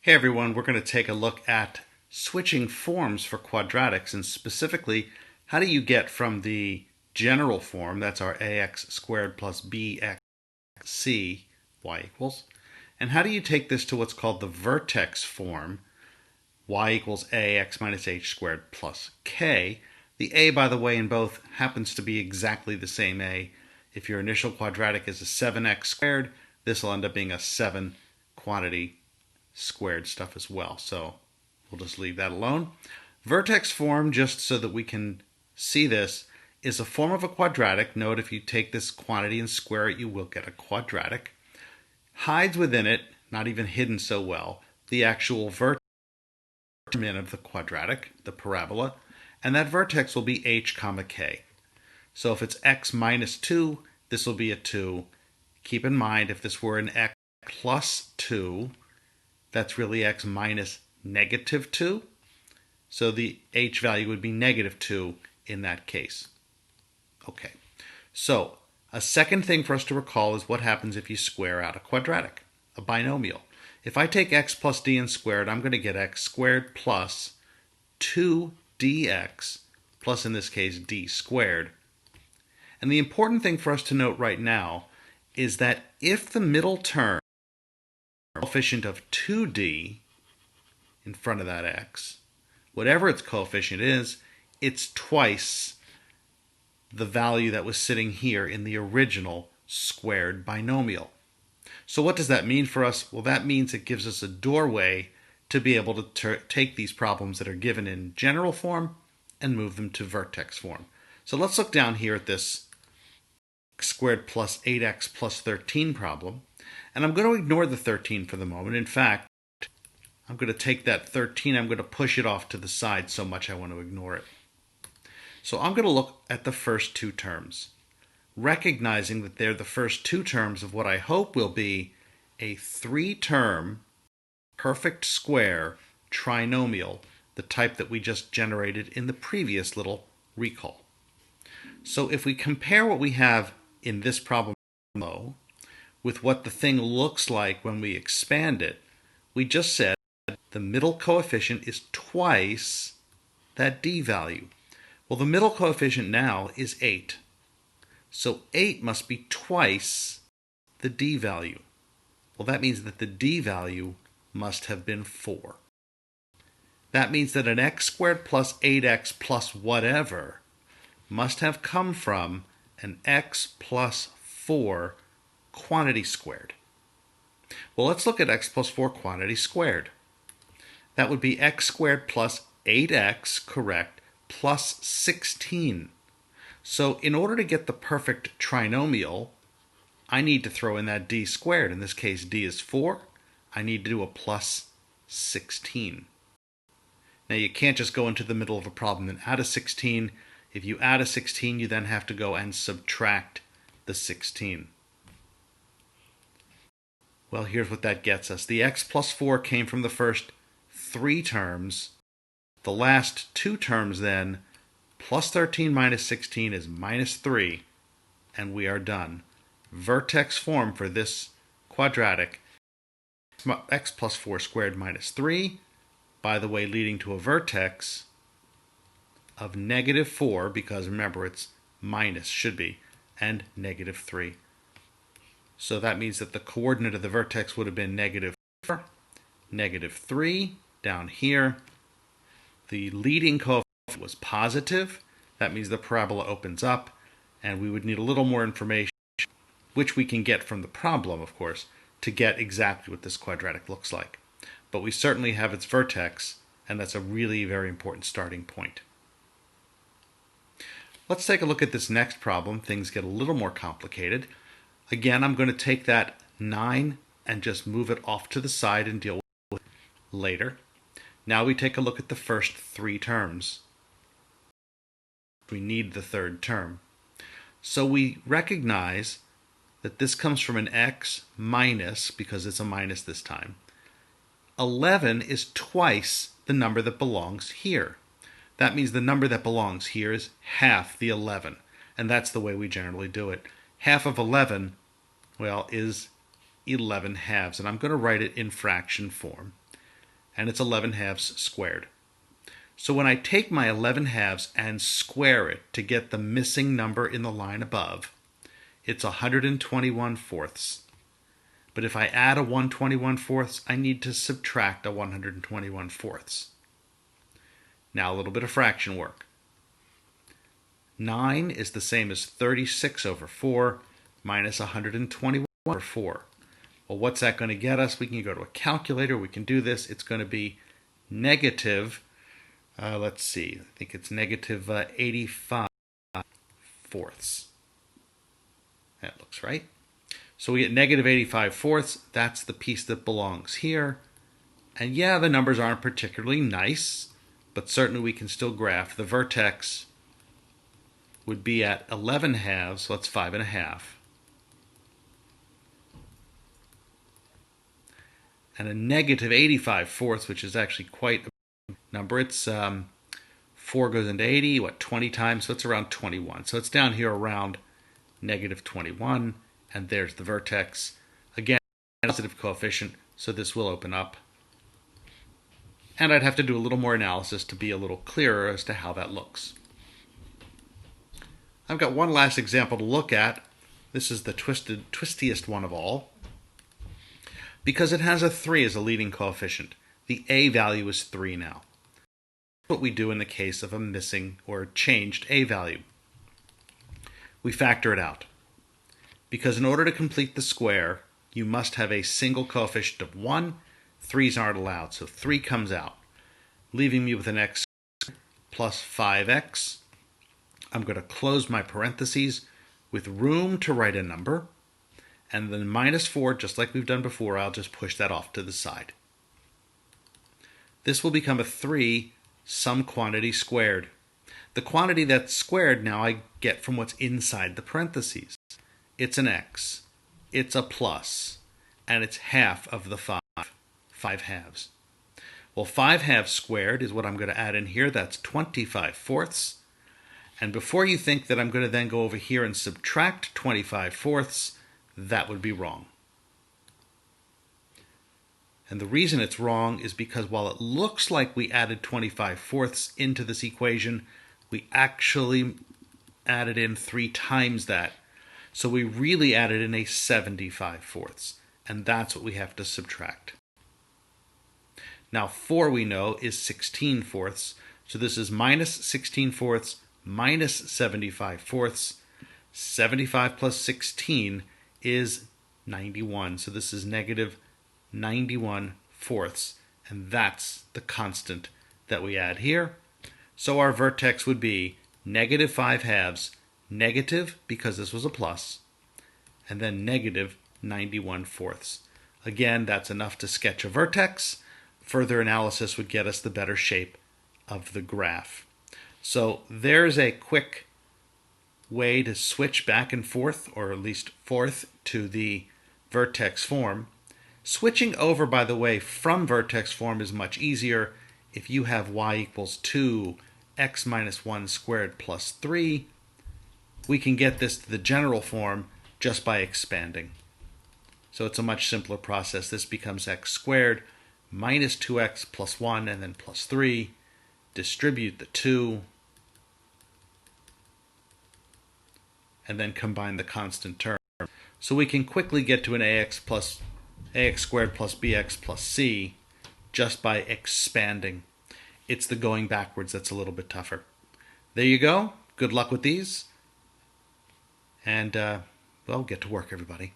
Hey everyone, we're going to take a look at switching forms for quadratics, and specifically, how do you get from the general form, that's our ax squared plus bxc, y equals, and how do you take this to what's called the vertex form, y equals ax minus h squared plus k. The a, by the way, in both happens to be exactly the same a. If your initial quadratic is a 7x squared, this will end up being a 7 quantity squared stuff as well. So we'll just leave that alone. Vertex form, just so that we can see this, is a form of a quadratic. Note, if you take this quantity and square it, you will get a quadratic. Hides within it, not even hidden so well, the actual vertex of the quadratic, the parabola, and that vertex will be h comma k. So if it's x minus 2, this will be a 2. Keep in mind, if this were an x plus 2, that's really x minus negative 2. So the h value would be negative 2 in that case. Okay, so a second thing for us to recall is what happens if you square out a quadratic, a binomial. If I take x plus d and square it, I'm going to get x squared plus 2dx plus, in this case, d squared. And the important thing for us to note right now is that if the middle term, coefficient of 2d in front of that x, whatever its coefficient is, it's twice the value that was sitting here in the original squared binomial. So what does that mean for us? Well, that means it gives us a doorway to be able to take these problems that are given in general form and move them to vertex form. So let's look down here at this x squared plus 8x plus 13 problem. And I'm going to ignore the 13 for the moment. In fact, I'm going to take that 13, I'm going to push it off to the side so much I want to ignore it. So I'm going to look at the first two terms, recognizing that they're the first two terms of what I hope will be a 3-term perfect square trinomial, the type that we just generated in the previous little recall. So if we compare what we have in this problem below with what the thing looks like when we expand it, we just said the middle coefficient is twice that d value. Well, the middle coefficient now is 8. So 8 must be twice the d value. Well, that means that the d value must have been 4. That means that an x squared plus 8x plus whatever must have come from an x plus 4 quantity squared. Well, let's look at x plus 4 quantity squared. That would be x squared plus 8x, correct, plus 16. So in order to get the perfect trinomial, I need to throw in that d squared. In this case, d is 4. I need to do a plus 16. Now, you can't just go into the middle of a problem and add a 16. If you add a 16, you then have to go and subtract the 16. Well, here's what that gets us. The x plus 4 came from the first 3 terms. The last 2 terms then, plus 13 minus 16 is minus 3, and we are done. Vertex form for this quadratic, x plus 4 squared minus 3, by the way, leading to a vertex of negative 4, because remember it's minus, should be, and negative 3. So that means that the coordinate of the vertex would have been negative 4, negative 3 down here. The leading coefficient was positive. That means the parabola opens up, and we would need a little more information, which we can get from the problem, of course, to get exactly what this quadratic looks like. But we certainly have its vertex, and that's a really very important starting point. Let's take a look at this next problem. Things get a little more complicated. Again, I'm going to take that 9 and just move it off to the side and deal with it later. Now we take a look at the first 3 terms. We need the third term. So we recognize that this comes from an x minus, because it's a minus this time. 11 is twice the number that belongs here. That means the number that belongs here is half the 11, and that's the way we generally do it. Half of 11, well, is 11 halves, and I'm going to write it in fraction form. and it's 11/2 squared. So when I take my 11/2 and square it to get the missing number in the line above, it's 121/4. But if I add a 121/4, I need to subtract a 121/4. Now a little bit of fraction work. 9 is the same as 36/4 minus 121/4. Well, what's that going to get us? We can go to a calculator. We can do this. It's going to be negative, let's see, I think it's negative 85/4. That looks right. So we get negative 85/4. That's the piece that belongs here. And yeah, the numbers aren't particularly nice, but certainly we can still graph. The vertex would be at 11/2, so that's 5.5. And a negative 85/4, which is actually quite a number. It's 4 goes into 80, 20 times, so it's around 21. So it's down here around negative 21, and there's the vertex. Again, positive coefficient, so this will open up. And I'd have to do a little more analysis to be a little clearer as to how that looks. I've got one last example to look at. This is the twistiest one of all, because it has a 3 as a leading coefficient. The a value is 3 now. What we do in the case of a missing or changed a value. We factor it out. Because in order to complete the square, you must have a single coefficient of 1. 3's aren't allowed, so 3 comes out, leaving me with an x plus 5x. I'm going to close my parentheses with room to write a number, and then minus 4, just like we've done before, I'll just push that off to the side. This will become a 3 some quantity squared. The quantity that's squared now I get from what's inside the parentheses. It's an x, it's a plus, and it's half of the 5 halves. Well, 5 halves squared is what I'm going to add in here. That's 25/4. And before you think that I'm going to then go over here and subtract 25/4, that would be wrong. And the reason it's wrong is because while it looks like we added 25/4 into this equation, we actually added in 3 times that. So we really added in a 75/4, and that's what we have to subtract. Now 4 we know is 16/4, so this is minus 16/4 minus 75/4. 75 plus 16 is 91, so this is negative 91/4, and that's the constant that we add here. So our vertex would be negative 5 halves, negative because this was a plus, and then negative 91/4. Again, that's enough to sketch a vertex. Further analysis would get us the better shape of the graph. So there's a quick way to switch back and forth, or at least forth, to the vertex form. Switching over, by the way, from vertex form is much easier if you have y equals 2, x minus 1 squared plus 3. We can get this to the general form just by expanding. So it's a much simpler process. This becomes x squared minus 2x plus 1 and then plus 3. Distribute the 2. And then combine the constant term. So we can quickly get to an ax squared plus bx plus c just by expanding. It's the going backwards that's a little bit tougher. There you go. Good luck with these. And, well, get to work, everybody.